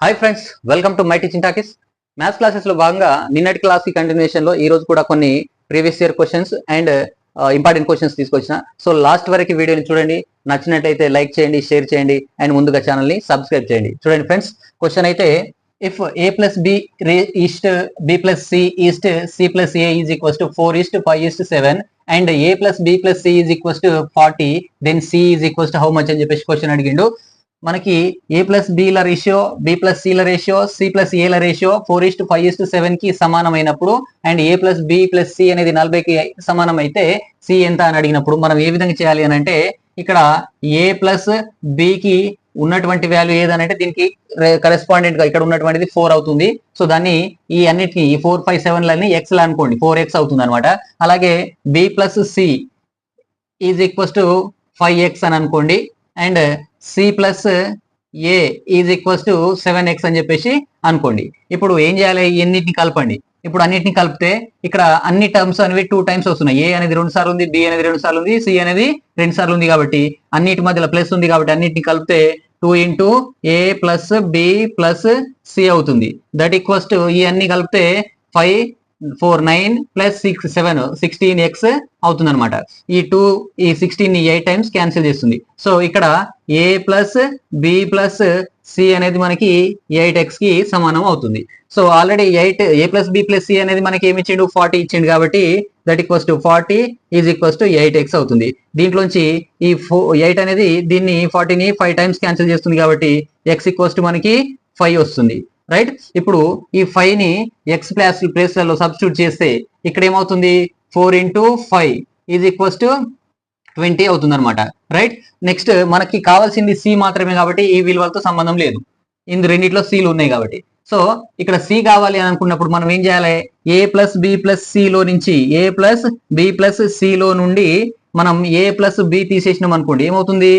Hi friends, welcome to my teaching talkies. Maths classes లో భాగంగా నిన్నటి క్లాస్ కి కంటిన్యూషన్ లో ఈ రోజు కూడా కొన్ని previous year questions and important questions తీసుకొచ్చిన. సో లాస్ట్ వరకు వీడియోని చూడండి, నచ్చినట్లయితే లైక్ చేయండి, షేర్ చేయండి అండ్ ముందుగా ఛానల్ ని సబ్స్క్రైబ్ చేయండి. చూడండి ఫ్రెండ్స్, క్వశ్చన్ అయితే if a plus b east b plus c east c plus a is equals to 4:5:7 and a plus b plus c is equals to 40, then c is equals to how much అని చెప్పేసి question అడిగిండు. మనకి a plus b ల ratio, b plus c ల ratio, c plus a ల ratio 4:5:7 కి సమానమైనప్పుడు and a plus b plus c అనేది 40కి సమానం అయితే c ఎంత అని అడిగినప్పుడు మనం ఏ విధంగా చేయాలి అని అంటే, ఇక్కడ a ప్లస్ b కి ఉన్నటువంటి వాల్యూ ఏదనంటే దీనికి కరెస్పాండెంట్ గా ఇక్కడ ఉన్నటువంటిది 4 అవుతుంది. సో దాన్ని ఈ అన్నిటిని 4, 5, 7 లని ఎక్స్ లా అనుకోండి, 4x అవుతుంది అనమాట. అలాగే b plus c is equals to 5x అని అనుకోండి and c plus a is equals to 7x అని చెప్పేసి అనుకోండి. ఇప్పుడు ఏం చేయాలి, ఎన్నిటిని కలపండి. ఇప్పుడు అన్నిటిని కలిపితే ఇక్కడ అన్ని టర్మ్స్ అనేవి 2 టైమ్స్ వస్తున్నాయి. a అనేది 2 సార్లు ఉంది, b అనేది 2 సార్లు ఉంది, c అనేది 2 సార్లు ఉంది. కాబట్టి అన్నిటి మధ్యలో ప్లస్ ఉంది కాబట్టి అన్నిటిని కలిపితే 2 into a plus b plus c అవుతుంది. దట్ ఈక్వల్స్ టు ఈ అన్ని కలిపితే 5, 4, 9 ప్లస్ 6, 7, 16x అవుతుంది అనమాట. ఈ 16 ని 8 టైమ్స్ క్యాన్సిల్ చేస్తుంది. సో ఇక్కడ a plus b plus c అనేది మనకి 8x కి సమానం అవుతుంది. So already a plus b plus c అనేది మనకి ఏమి ఇచ్చిండు, 40 ఇచ్చిండు. కాబట్టి that equals to 40 is equals to 8x అవుతుంది. దీంట్లోంచి ఈ 8 అనేది దీన్ని 40ని 5 టైమ్స్ క్యాన్సిల్ చేస్తుంది కాబట్టి x ఈక్వల్స్ టు మనకి 5 వస్తుంది. రైట్, ఇప్పుడు ఈ 5 ని ఎక్స్ ప్లేస్లలో సబ్స్టిట్యూట్ చేస్తే ఇక్కడ ఏమవుతుంది, 4 ఇంటూ 5 ఈజ్ ఈక్వల్స్ టు 20 అవుతుంది అనమాట. రైట్, నెక్స్ట్ మనకి కావాల్సింది సి మాత్రమే కాబట్టి ఈ విలువలతో సంబంధం లేదు, రెండిట్లో సీలు ఉన్నాయి కాబట్టి. సో ఇక్కడ సి కావాలి అని అనుకున్నప్పుడు మనం ఏం చేయాలి, ఏ ప్లస్ బి ప్లస్ సి లో నుంచి ఏ ప్లస్ బి ప్లస్ సి లో నుండి మనం ఏ ప్లస్ బి తీసేసినాం అనుకోండి, ఏమవుతుంది,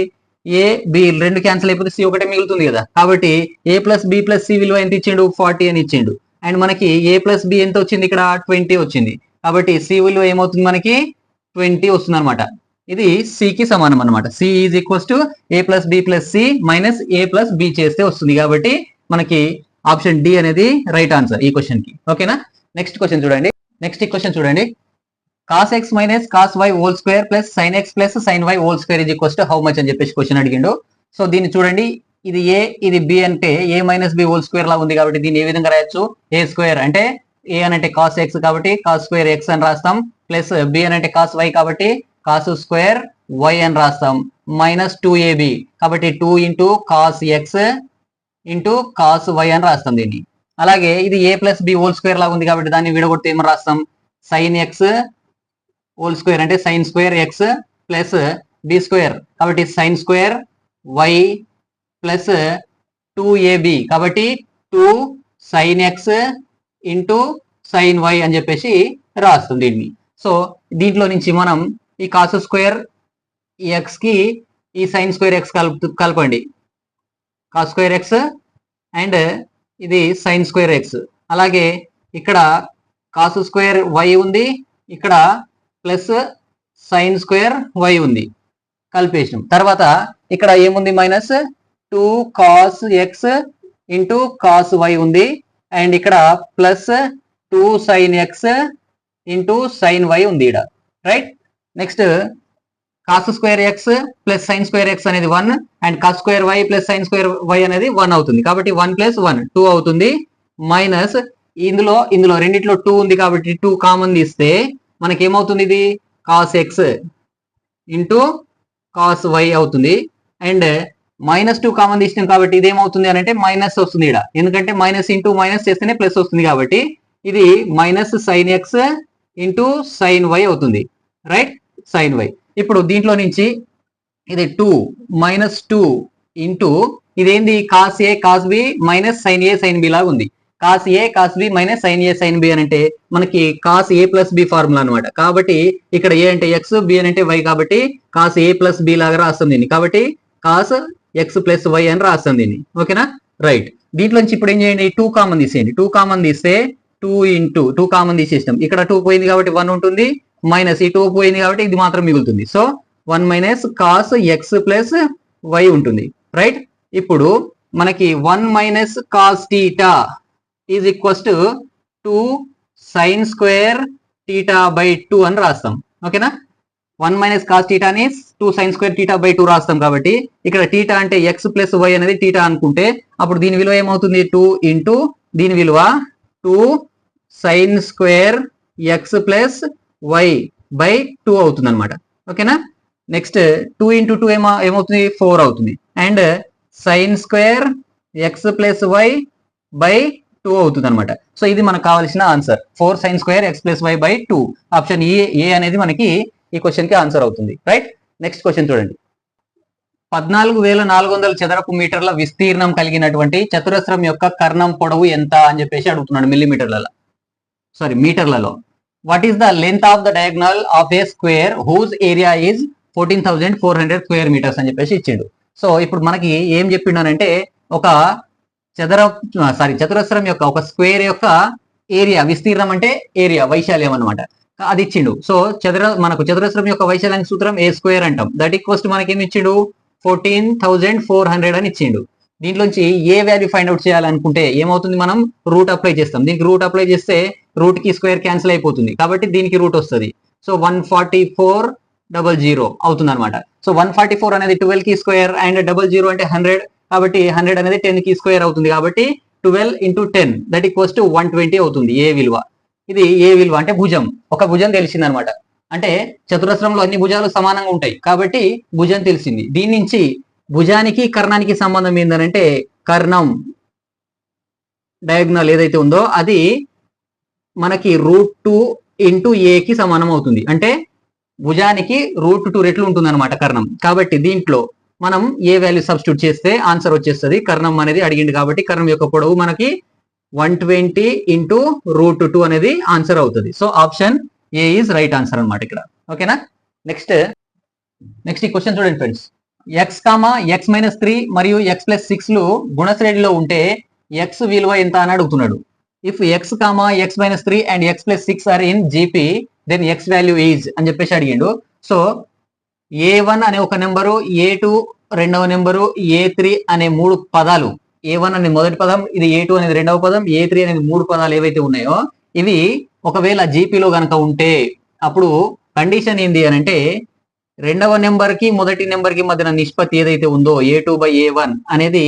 ఏ బి రెండు క్యాన్సిల్ అయిపోతే సి ఒకటే మిగులుతుంది కదా. కాబట్టి ఏ ప్లస్ బి ప్లస్ సి విలువ ఎంత ఇచ్చిండు, 40 అని ఇచ్చిండు. అండ్ మనకి ఏ ప్లస్ బి ఎంత వచ్చింది, ఇక్కడ 20 వచ్చింది. కాబట్టి సి విలువ ఏమవుతుంది, మనకి 20 వస్తుంది అనమాట. ఇది సి కి సమానం అనమాట. C is equals to A plus B plus C minus A plus B చేస్తే వస్తుంది. కాబట్టి మనకి ఆప్షన్ డి అనేది రైట్ ఆన్సర్ ఈ క్వశ్చన్ కి. ఓకేనా, నెక్స్ట్ క్వశ్చన్ చూడండి. నెక్స్ట్ క్వశ్చన్ చూడండి, cos x minus cos y whole square plus sin x plus sin y whole square is equals to how much అని చెప్పేసి క్వశ్చన్ అడిగిండు. సో దీన్ని చూడండి, ఇది ఏ ఇది బి అంటే ఏ minus B whole square law ఉంది కాబట్టి దీన్ని ఏ విధంగా రాయొచ్చు, ఏ స్క్వేర్ అంటే ఏ అని అంటే కాస్ ఎక్స్ కాబట్టి కాస్ స్క్వేర్ ఎక్స్ అని రాస్తాం, ప్లస్ బి అని అంటే కాస్ వై కాబట్టి కాస్ స్క్వేర్ వై అని రాస్తాం, మైనస్ 2ab కాబట్టి 2 into cos x into cos y అని రాస్తాం దీన్ని. అలాగే ఇది a plus b whole square లాగా ఉంది కాబట్టి దాన్ని విడగొడితే ఏమని రాస్తాం, సైన్ ఎక్స్ హోల్ స్క్వేర్ అంటే sine square x plus b square కాబట్టి sine square y plus 2ab కాబట్టి 2 sine x into sine y అని చెప్పేసి రాస్తుంది దీన్ని. సో దీంట్లో నుంచి మనం ఈ కాస్ స్క్వేర్ ఎక్స్ కి ఈ సైన్ స్క్వేర్ ఎక్స్ కలపండి, కాస్ స్క్వేర్ ఎక్స్ అండ్ ఇది సైన్ స్క్వేర్ ఎక్స్. అలాగే ఇక్కడ కాస్ స్క్వేర్ వై ఉంది, ఇక్కడ ప్లస్ సైన్ స్క్వేర్ వై ఉంది, కలిపేసినాం. తర్వాత ఇక్కడ ఏముంది, minus 2 cos x into cos y ఉంది అండ్ ఇక్కడ plus 2 sine x into sine y ఉంది ఇక్కడ. Right, next cos square x plus sine square x అనేది 1 and cos square y plus sine square y అనేది 1 అవుతుంది. కాబట్టి 1 ప్లస్ 1 2 అవుతుంది. Minus ఇందులో రెండిట్లో 2 ఉంది కాబట్టి 2 కామన్ తీస్తే మనకి ఏమవుతుంది, ఇది cos x into cos y అవుతుంది. అండ్ మైనస్ 2 కామన్ తీసినాం కాబట్టి ఇది ఏమవుతుంది అని అంటే మైనస్ వస్తుంది ఇక్కడ, ఎందుకంటే మైనస్ ఇంటూ మైనస్ చేస్తేనే ప్లస్ వస్తుంది కాబట్టి ఇది minus sine x into sine y అవుతుంది. Right, sine y. ఇప్పుడు దీంట్లో నుంచి ఇది 2 మైనస్ 2 ఇంటూ ఇదేంది, cos a cos b minus sine a sine b లాగా ఉంది. Cos a cos b minus sine a sine b అని అంటే మనకి cos a plus b formula అనమాట. కాబట్టి ఇక్కడ ఏ అంటే ఎక్స్, బి అని అంటే వై కాబట్టి కాస్ ఏ ప్లస్ బి లాగా రాస్తుంది దీన్ని. కాబట్టి కాస్ ఎక్స్ ప్లస్ వై అని రాస్తుంది దీన్ని. ఓకేనా, రైట్. దీంట్లోంచి ఇప్పుడు ఏం చేయండి, 2 కామన్ తీసేయండి. 2 కామన్ తీస్తే 2 ఇంటూ 2 కామన్ తీసేసినాం, ఇక్కడ 2 పోయింది కాబట్టి 1 ఉంటుంది, మైనస్ ఈ 2 పోయింది కాబట్టి ఇది మాత్రం మిగులుతుంది. So 1 minus cos x plus y ఉంటుంది. రైట్, ఇప్పుడు మనకి 1 minus cos theta is equals to 2 sine square theta by 2 అని రాస్తాం. ఓకేనా, 1 మైనస్ కాస్ టీటాని 2 సైన్ స్క్వేర్ టీటా బై 2 రాస్తాం. కాబట్టి ఇక్కడ టీటా అంటే ఎక్స్ ప్లస్ వై అనేది టీటా అనుకుంటే అప్పుడు దీని విలువ ఏమవుతుంది, 2 ఇంటూ దీని విలువ 2 sine square x plus y by 2 అవుతుంది అనమాట. ఓకేనా, నెక్స్ట్ 2 ఇంటూ 2 ఏమవుతుంది, 4 అవుతుంది. And sine square x plus y by 2 అవుతుంది అనమాట. సో ఇది మనకు కావాల్సిన answer, 4 sine square x plus y by 2. Option A అనేది మనకి ఈ క్వశ్చన్ కి ఆన్సర్ అవుతుంది. రైట్, నెక్స్ట్ క్వశ్చన్ చూడండి. 14,400 చదరపు మీటర్ల విస్తీర్ణం కలిగినటువంటి చతురస్రం యొక్క కర్ణం పొడవు ఎంత అని చెప్పేసి అడుగుతున్నాడు మీటర్లలో. What is the length of the diagonal of a square whose area is 14,400 square metres అని చెప్పేసి ఇచ్చిండు. సో ఇప్పుడు మనకి ఏం చెప్పిండనంటే ఒక చతురస్రం యొక్క ఒక స్క్వేర్ యొక్క ఏరియా, విస్తీర్ణం అంటే ఏరియా, వైశాల్యం అనమాట, అది ఇచ్చిండు. సో మనకు చతురస్రం యొక్క వైశాల్యం సూత్రం ఏ స్క్వేర్ అంటాం. దట్ ఈక్వల్స్ మనకి ఏమి ఇచ్చిండు, 14,400 అని ఇచ్చిండు. దీంట్లోంచి ఏ వాల్యూ ఫైండ్ అవుట్ చేయాలనుకుంటే ఏమవుతుంది, మనం రూట్ అప్లై చేస్తాం. దీనికి రూట్ అప్లై చేస్తే రూట్ కి స్క్వేర్ క్యాన్సిల్ అయిపోతుంది కాబట్టి దీనికి రూట్ వస్తుంది. సో 144,000 అవుతుంది అనమాట. సో 144 అనేది 12 కి స్క్వేర్ అండ్ 00 అంటే 100 కాబట్టి 100 అనేది 10 కి స్క్వేర్ అవుతుంది. కాబట్టి 12 ఇంటూ 10 దట్ ఈక్వల్స్ టు 120 అవుతుంది ఏ విలువ. ఇది ఏ విలువ అంటే భుజం, ఒక భుజం తెలిసింది అనమాట. అంటే చతురస్రంలో అన్ని భుజాలు సమానంగా ఉంటాయి కాబట్టి భుజం తెలిసింది. దీని నుంచి భుజానికి కర్ణానికి సంబంధం ఏంటంటే కర్ణం డయాగ్నల్ ఏదైతే ఉందో అది మనకి √2 ఇంటూ ఏకి సమానం అవుతుంది. అంటే భుజానికి √2 రెట్లు ఉంటుంది అనమాట కర్ణం. కాబట్టి దీంట్లో మనం ఏ వాల్యూ సబ్స్టిట్యూట్ చేస్తే ఆన్సర్ వచ్చేస్తుంది. కర్ణం అనేది అడిగింది కాబట్టి కర్ణం యొక్క పొడవు మనకి 120 ఇంటూ √2 అనేది ఆన్సర్ అవుతుంది. So option A is right answer అనమాట ఇక్కడ. ఓకేనా, నెక్స్ట్ ఈ క్వశ్చన్ చూడండి ఫ్రెండ్స్. x,(x-3) మరియు x+6లు గుణశ్రేణిలో ఉంటే x విలువ ఎంత అని అడుగుతున్నాడు. If x,(x-3) and x+6 are in GP then x value is అని చెప్పేసి అడిగిండు. సో A1 అనే ఒక నెంబరు, A2 రెండవ నెంబరు, A3 అనే 3 పదాలు, A1 అనే మొదటి పదం, ఇది A2 అనేది రెండవ పదం, A3 అనేది 3 పదాలు ఏవైతే ఉన్నాయో ఇవి ఒకవేళ జీపీలో కనుక ఉంటే అప్పుడు కండిషన్ ఏంది అని అంటే రెండవ నెంబర్ కి మొదటి నెంబర్ కి మధ్యన నిష్పత్తి ఏదైతే ఉందో A2/A1 అనేది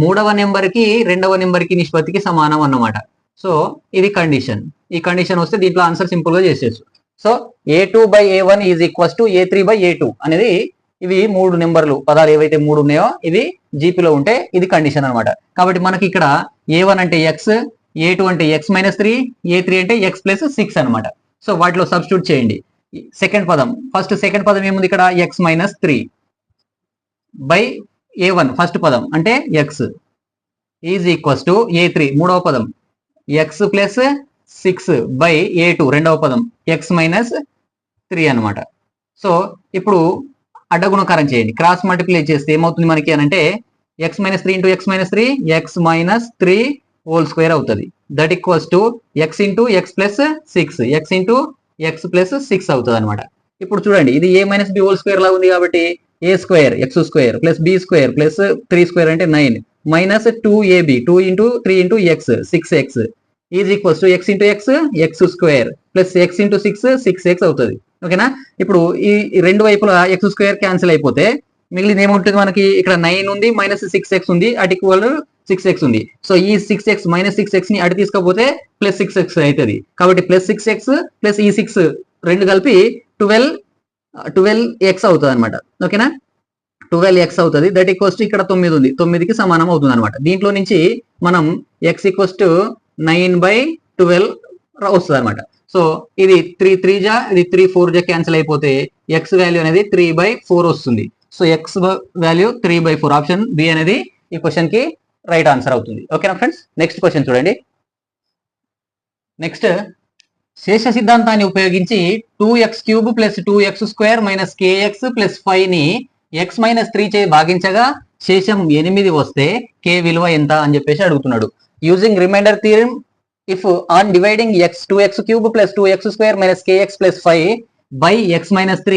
మూడవ నెంబర్ కి రెండవ నెంబర్ కి నిష్పత్తికి సమానం అన్నమాట. సో ఇది కండిషన్. ఈ కండిషన్ వస్తే దీంట్లో ఆన్సర్ సింపుల్ గా చేసేచ్చు. So A2/A1 is equals to A3/A2 అనేది ఇవి 3 నెంబర్లు పదాలు ఏవైతే 3 ఉన్నాయో ఇవి జీపీలో ఉంటే ఇది కండిషన్ అనమాట. కాబట్టి మనకి ఇక్కడ A1 అంటే x, A2 అంటే x-3, A3 అంటే x+6 అనమాట. సో వాటిలో సబ్స్టిట్యూట్ చేయండి. సెకండ్ పదం ఏముంది ఇక్కడ, x-3 బై A1 ఫస్ట్ పదం అంటే x is equals to A3 మూడవ పదం x+6 బై A2 రెండవ పదం x-3 అనమాట. సో ఇప్పుడు అడ్డగుణకారం చేయండి, క్రాస్ మల్టిప్లై చేస్తే ఏమవుతుంది మనకి అని అంటే x-3 into x-3 x-3 whole square అవుతుంది. That equals to x into x+6 x into x+6 అవుతుంది అనమాట. ఇప్పుడు చూడండి ఇది a-b హోల్ స్క్వేర్ లా ఉంది కాబట్టి a² x² plus b² plus 3² అంటే 9 minus 2ab 2 into 3 into x 6x is equals to x into x² plus x into 6x అవుతుంది. ఓకేనా, ఇప్పుడు ఈ రెండు వైపులా x² క్యాన్సిల్ అయిపోతే మిగిలిన ఏముంటుంది మనకి, ఇక్కడ 9 ఉంది మైనస్ 6x ఉంది, అటు ఈక్వల్ 6x ఉంది. సో ఈ 6x మైనస్ 6x ని అటు తీసుకపోతే ప్లస్ 6x అవుతుంది. కాబట్టి ప్లస్ 6x ప్లస్ ఈ 6 రెండు కలిపి 12x అవుతుంది అనమాట. ఓకేనా, 12x అవుతుంది. దట్ ఈక్వల్స్ టు ఇక్కడ 9 ఉంది, 9కి సమానం అవుతుంది అనమాట. దీంట్లో నుంచి మనం x ఈక్వల్స్ టు 9/12 వస్తుంది అనమాట. సో ఇది 3 జా, ఇది 3 జా క్యాన్సిల్ అయిపోతే x వాల్యూ అనేది 3/4 వస్తుంది. So x value 3/4 option B అనేది ఈ క్వశ్చన్ కి రైట్ ఆన్సర్ అవుతుంది. ఓకేనా ఫ్రెండ్స్, నెక్స్ట్ క్వశ్చన్ చూడండి. నెక్స్ట్ శేష సిద్ధాంతాన్ని ఉపయోగించి 2x³ plus 2x² minus kx plus 5 ని x-3 చే భాగించగా శేషం 8 వస్తే k విలువ ఎంత అని చెప్పేసి అడుగుతున్నాడు. Using remainder theorem, if on dividing 2x³ plus 2x² minus kx plus 5 by x-3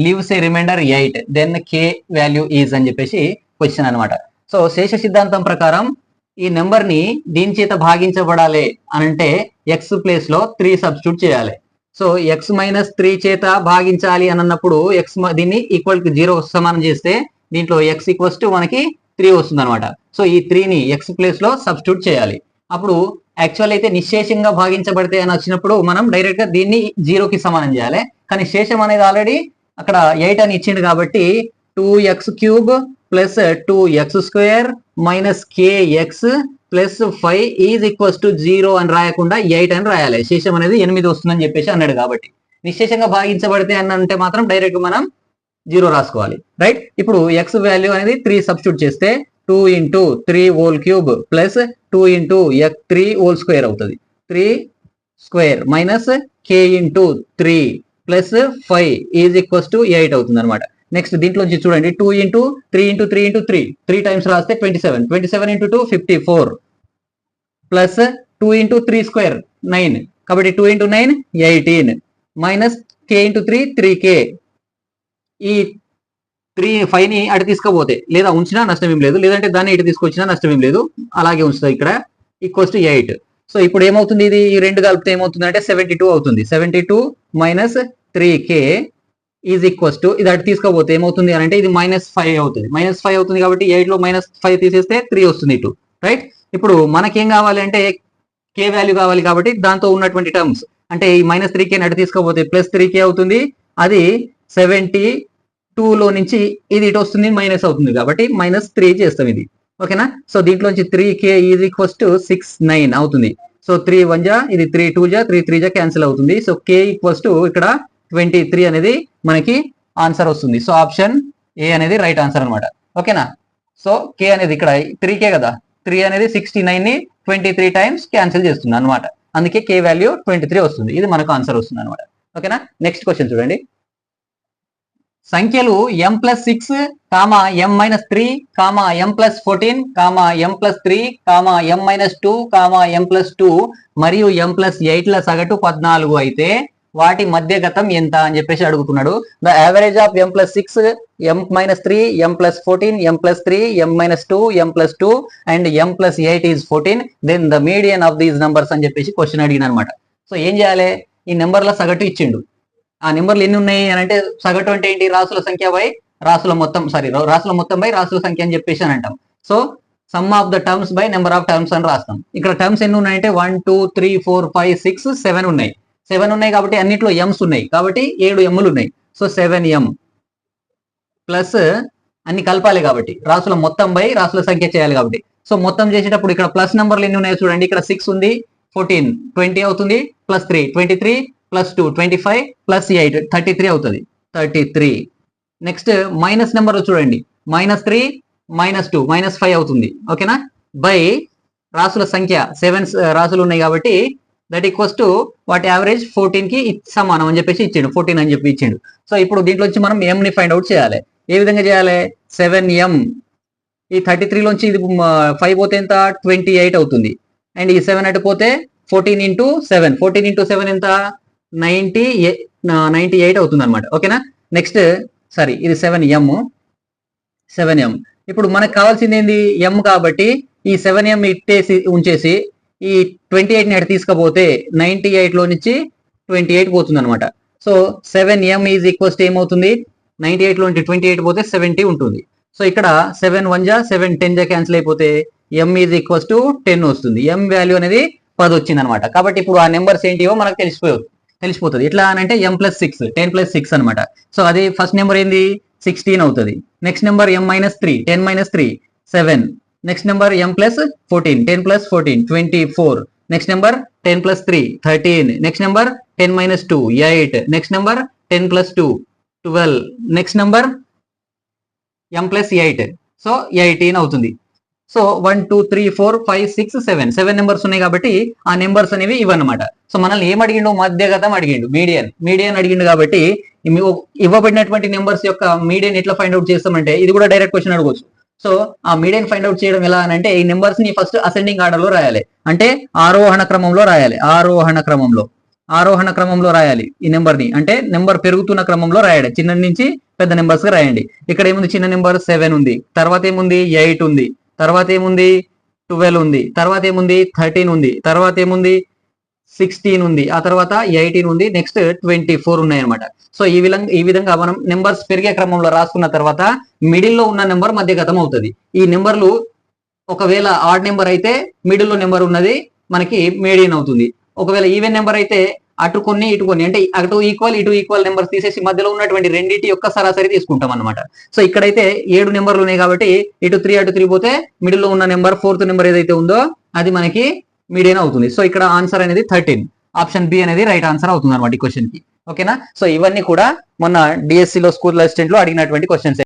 leaves a remainder 8 then k value is అని చెప్పేసి క్వశ్చన్ అనమాట. సో శేష సిద్ధాంతం ప్రకారం ఈ నెంబర్ ని దీని చేత భాగించబడాలి అని అంటే ఎక్స్ ప్లేస్ లో 3 సబ్స్టిట్యూట్ చేయాలి. సో ఎక్స్ మైనస్ 3 చేత భాగించాలి అని అన్నప్పుడు ఎక్స్ దీన్ని ఈక్వల్ టు 0 సమానం చేస్తే దీంట్లో ఎక్స్ ఈక్వల్స్ టు మనకి 3 వస్తుంది అనమాట. సో ఈ 3 ని ఎక్స్ ప్లేస్ లో సబ్స్టిట్యూట్ చేయాలి. అప్పుడు యాక్చువల్ అయితే నిశ్శేషంగా భాగించబడితే అని వచ్చినప్పుడు మనం డైరెక్ట్ గా దీన్ని 0కి సమానం చేయాలి. కానీ శేషం అనేది ఆల్రెడీ అక్కడ 8 అని ఇచ్చిండు కాబట్టి 2x³ plus 2x² minus kx plus 5 is equals to 0 అని రాయకుండా 8 అని రాయాలి. శేషం అనేది 8 వస్తుందని చెప్పేసి అన్నాడు కాబట్టి నిశ్శేషంగా భాగించబడితే అని అంటే మాత్రం డైరెక్ట్ మనం 0 రాసుకోవాలి. రైట్, ఇప్పుడు x వాల్యూ అనేది 3 సబ్స్టిట్యూట్ చేస్తే 2 × 3 whole cube plus 2 × 3 whole square అవుతుంది. 3 square minus k × 3 plus 5 is equals to 8 అవుతుంది అనమాట. నెక్స్ట్ దీంట్లోంచి చూడండి 2 × 3 × 3 × 3 3 టైమ్స్ రాస్తే 27 27 × 2 54 ప్లస్ 2 × 3 స్క్వేర్ 9 కాబట్టి 2 × 9 18 మైనస్ k × 3 3k. ఈ 5 ని అటు తీసుకపోతే లేదా ఉంచినా నష్టం ఏం లేదు, లేదంటే దాన్ని ఇటు తీసుకొచ్చినా నష్టం ఏం లేదు, అలాగే ఉంచుతుంది ఇక్కడ ఈక్వల్స్ టు 8. సో ఇప్పుడు ఏమవుతుంది, ఇది ఈ రెండు కలిపితే ఏమవుతుంది అంటే 72 అవుతుంది. 72 minus 3k is equals to ఇది అటు తీసుకోపోతే ఏమవుతుంది అని అంటే ఇది -5 అవుతుంది. -5 అవుతుంది కాబట్టి 8 లో -5 తీసేస్తే 3 వస్తుంది ఇటు. రైట్, ఇప్పుడు మనకేం కావాలి అంటే k వాల్యూ కావాలి కాబట్టి దాంతో ఉన్నటువంటి టర్మ్స్ అంటే ఈ -3k అటు తీసుకోపోతే ప్లస్ 3k అవుతుంది. అది 72 లో నుంచి ఇది ఇటు వస్తుంది మైనస్ అవుతుంది కాబట్టి -3 చేస్తాం ఇది. ఓకేనా, సో దీంట్లోంచి 3k ఈజ్ ఈక్వల్స్ టు 69 అవుతుంది. సో 3 1 జా ఇది 3 2 జా 3 3 జా క్యాన్సిల్ అవుతుంది. సో k ఈక్వల్స్ టు ఇక్కడ 23 అనేది మనకి ఆన్సర్ వస్తుంది. సో ఆప్షన్ ఏ అనేది రైట్ ఆన్సర్ అనమాట. ఓకేనా, సో k అనేది ఇక్కడ 3k కదా, 3 అనేది 69 ని 23 టైమ్స్ క్యాన్సిల్ చేస్తుంది అనమాట. అందుకే k వాల్యూ 23 వస్తుంది. ఇది మనకు ఆన్సర్ వస్తుంది అనమాట. ఓకేనా, నెక్స్ట్ క్వశ్చన్ చూడండి. సంఖ్యలు m+6, m-3, m+14, m+3, m-2, m+2 మరియు m+8 ల సగటు 14 అయితే వాటి మధ్యగతం ఎంత అని చెప్పేసి అడుగుతున్నాడు. The average of m+6, m-3, m+14, m+3, m-2, m+2 and m+8 is 14. Then the median of these numbers అని చెప్పేసి క్వశ్చన్ అడిగిన అనమాట. సో ఏం చేయాలి, ఈ నెంబర్ల సగటు ఇచ్చిండు. ఆ నెంబర్లు ఎన్ని ఉన్నాయి అని అంటే సగటు అంటే ఏంటి, రాసుల సంఖ్య బై రాసుల మొత్తం, రాసుల మొత్తం బై రాసుల సంఖ్య అని చెప్పేసి అని అంటాం. So some of the terms by number of terms అని రాస్తాం. ఇక్కడ టర్మ్స్ ఎన్ని ఉన్నాయంటే 1 2 3 4 5 6 7 ఉన్నాయి. 7 ఉన్నాయి కాబట్టి అన్నిట్లో ఎమ్స్ ఉన్నాయి కాబట్టి 7 ఎమ్లు ఉన్నాయి. సో 7m ప్లస్ అన్ని కలపాలి కాబట్టి రాసుల మొత్తం బై రాసుల సంఖ్య చేయాలి కాబట్టి. సో మొత్తం చేసేటప్పుడు ఇక్కడ ప్లస్ నెంబర్లు ఎన్ని ఉన్నాయో చూడండి. ఇక్కడ 6 ఉంది, 14 20 అవుతుంది, ప్లస్ 3 23 ప్లస్ 2 25 ప్లస్ 8 33 అవుతుంది, 33. నెక్స్ట్ మైనస్ నెంబర్లు చూడండి, -3 -2 -5 అవుతుంది. ఓకేనా, బై రాసుల సంఖ్య 7 రాసులు ఉన్నాయి కాబట్టి దట్ ఈక్వల్స్ టు వాటి యావరేజ్ 14 కి సమానం అని చెప్పేసి ఇచ్చిండు, 14 అని చెప్పి ఇచ్చిండు. సో ఇప్పుడు దీంట్లో వచ్చి మనం m ని ఫైండ్ అవుట్ చేయాలి. ఏ విధంగా చేయాలి, 7m ఈ 33 లోంచి ఇది 5 పోతే ఎంత 28 అవుతుంది. అండ్ ఈ 7 అటు పోతే 14 × 7 14 × 7 ఎంత 98 అవుతుంది అనమాట. ఓకేనా, నెక్స్ట్ సారీ ఇది 7m. ఇప్పుడు మనకు కావాల్సింది ఏంది m కాబట్టి ఈ 7m ఇట్టేసి ఉంచేసి ఈ 28 ని అటు తీసుకపోతే 98 లో నుంచి 28 పోతుంది అనమాట. So 7m is equals to ఏమవుతుంది, 98 లో నుంచి 28 పోతే 70 ఉంటుంది. సో ఇక్కడ 7 1 జా 7 10 జా క్యాన్సిల్ అయిపోతే m ఈజ్ ఈక్వల్స్ టు 10 వస్తుంది. m వాల్యూ అనేది 10 వచ్చింది అనమాట. కాబట్టి ఇప్పుడు ఆ నెంబర్స్ ఏంటివో మనకు తెలిసిపోతుంది. ఎట్లా అని అంటే m+6 10+6 అనమాట. సో అది ఫస్ట్ నెంబర్ ఏంది 16 అవుతుంది. Next number m-3 10 - 3 7. Next number m+14 10 + 14 24. Next number 10 + 3 13. Next number 10 - 2 8. Next number 10 + 2 12. Next number m+8 so 18 అవుతుంది. సో 1 2 3 4 5 6 7 నెంబర్స్ ఉన్నాయి కాబట్టి ఆ నెంబర్స్ అనేవి ఇవన్నమాట. సో మనల్ని ఏం అడిగిండు, మధ్యగతం అడిగిండు, మీడియన్ అడిగిండు కాబట్టి ఇవ్వబడినటువంటి నెంబర్స్ యొక్క మీడియన్ ఎట్లా ఫైండ్ అవుట్ చేస్తామంటే ఇది కూడా డైరెక్ట్ క్వశ్చన్ అడగవచ్చు. సో ఆ మీడియన్ ఫైండ్ అవుట్ చేయడం ఎలా అని అంటే ఈ నెంబర్స్ ని ఫస్ట్ అసెండింగ్ ఆర్డర్ లో రాయాలి, అంటే ఆరోహణ క్రమంలో రాయాలి. ఆరోహణ క్రమంలో రాయాలి ఈ నెంబర్ ని, అంటే నెంబర్ పెరుగుతున్న క్రమంలో రాయాలి. చిన్న నుంచి పెద్ద నెంబర్స్ గా రాయండి. ఇక్కడ ఏముంది, చిన్న నెంబర్ 7 ఉంది, తర్వాత ఏముంది 8 ఉంది, తర్వాత ఏముంది 12 ఉంది, తర్వాత ఏముంది 13 ఉంది, తర్వాత ఏముంది 16 ఉంది, ఆ తర్వాత 18 ఉంది, నెక్స్ట్ 24 ఉన్నాయి అనమాట. సో ఈ విధంగా మనం నెంబర్స్ పెరిగే క్రమంలో రాసుకున్న తర్వాత మిడిల్ లో ఉన్న నెంబర్ మధ్యగతం అవుతుంది. ఈ నెంబర్లు ఒకవేళ ఆడ్ నెంబర్ అయితే మిడిల్ లో నెంబర్ ఉన్నది మనకి మీడియన్ అవుతుంది. ఒకవేళ ఈవెన్ నెంబర్ అయితే అటు కొన్ని ఇటు కొన్ని, అంటే అటు ఈక్వల్ నెంబర్స్ తీసేసి మధ్యలో ఉన్నటువంటి రెండింటి యొక్క సరాసరి తీసుకుంటాం అనమాట. సో ఇక్కడైతే 7 నెంబర్లు ఉన్నాయి కాబట్టి ఇటు 3 అటు 3 పోతే మిడిల్ లో ఉన్న నెంబర్ 4th నెంబర్ ఏదైతే ఉందో అది మనకి మీడియన్ అవుతుంది. సో ఇక్కడ ఆన్సర్ అనేది 13, ఆప్షన్ బి అనేది రైట్ ఆన్సర్ అవుతుంది అనమాట ఈ క్వశ్చన్ కి. ఓకేనా? సో ఇవన్నీ కూడా మొన్న డిఎస్సి లో స్కూల్ అసిస్టెంట్ లో అడిగినటువంటి క్వశ్చన్స్.